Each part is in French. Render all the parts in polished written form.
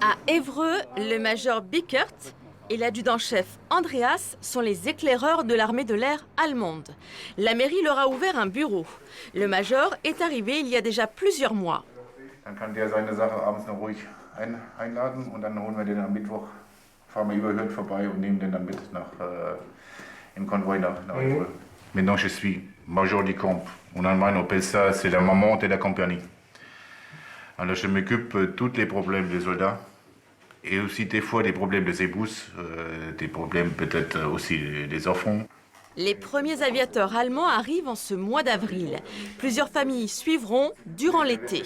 À Évreux, le major Bickert et l'adjudant-chef Andreas sont les éclaireurs de l'armée de l'air allemande. La mairie leur a ouvert un bureau. Le major est arrivé il y a déjà plusieurs mois. Dann kann der seine Sache abends noch ruhig einladen und dann holen wir den am Mittwoch, fahren wir über Hürth vorbei und nehmen den dann mit im Konvoi nach Évreux. Maintenant je suis major du camp. En Allemagne on appelle ça, c'est la maman de la compagnie. Alors je m'occupe de tous les problèmes des soldats et aussi des fois des problèmes des épouses, des problèmes peut-être aussi des enfants. Les premiers aviateurs allemands arrivent en ce mois d'avril. Plusieurs familles suivront durant l'été.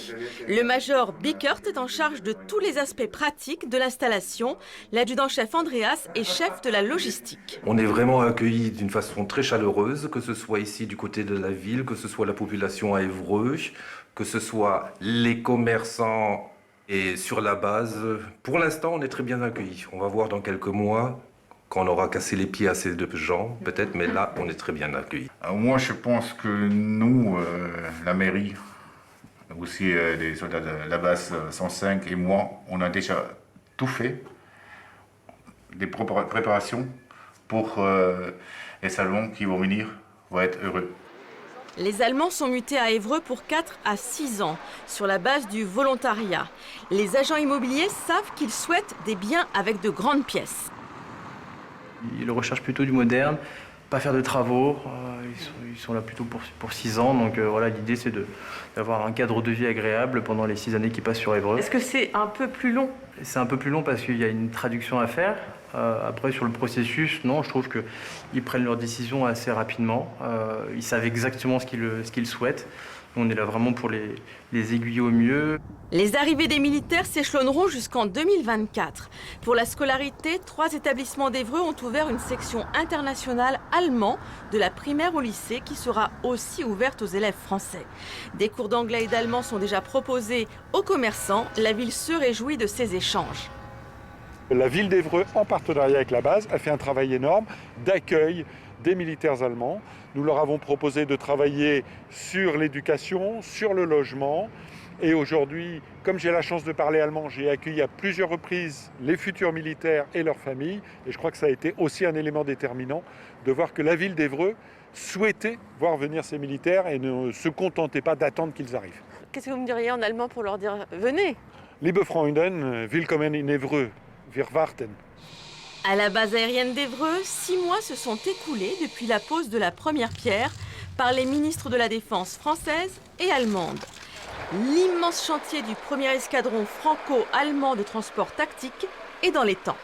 Le major Bickert est en charge de tous les aspects pratiques de l'installation. L'adjudant-chef Andreas est chef de la logistique. On est vraiment accueillis d'une façon très chaleureuse, que ce soit ici du côté de la ville, que ce soit la population à Évreux, que ce soit les commerçants et sur la base. Pour l'instant, on est très bien accueillis. On va voir dans quelques mois quand on aura cassé les pieds à ces deux gens, peut-être, mais là, on est très bien accueillis. Moi, je pense que nous, la mairie, aussi les soldats de la base 105 et moi, on a déjà tout fait, des préparations pour les salons qui vont venir, vont être heureux. Les Allemands sont mutés à Évreux pour 4 à 6 ans, sur la base du volontariat. Les agents immobiliers savent qu'ils souhaitent des biens avec de grandes pièces. Ils recherchent plutôt du moderne, pas faire de travaux. Ils sont là plutôt pour 6 ans. Donc voilà, l'idée c'est d'avoir un cadre de vie agréable pendant les 6 années qu'ils passent sur Évreux. Est-ce que c'est un peu plus long? C'est un peu plus long parce qu'il y a une traduction à faire. Après, sur le processus, non, je trouve qu'ils prennent leurs décisions assez rapidement. Ils savent exactement ce qu'ils souhaitent. On est là vraiment pour les aiguiller au mieux. Les arrivées des militaires s'échelonneront jusqu'en 2024. Pour la scolarité, 3 établissements d'Évreux ont ouvert une section internationale allemand de la primaire au lycée qui sera aussi ouverte aux élèves français. Des cours d'anglais et d'allemand sont déjà proposés aux commerçants. La ville se réjouit de ces échanges. La ville d'Évreux, en partenariat avec la base, a fait un travail énorme d'accueil des militaires allemands. Nous leur avons proposé de travailler sur l'éducation, sur le logement. Et aujourd'hui, comme j'ai la chance de parler allemand, j'ai accueilli à plusieurs reprises les futurs militaires et leurs familles. Et je crois que ça a été aussi un élément déterminant de voir que la ville d'Évreux souhaitait voir venir ces militaires et ne se contentait pas d'attendre qu'ils arrivent. Qu'est-ce que vous me diriez en allemand pour leur dire « venez » ? Liebe Freunde, willkommen in Évreux. Wir warten. À la base aérienne d'Évreux, 6 mois se sont écoulés depuis la pose de la première pierre par les ministres de la Défense française et allemande. L'immense chantier du premier escadron franco-allemand de transport tactique est dans les temps.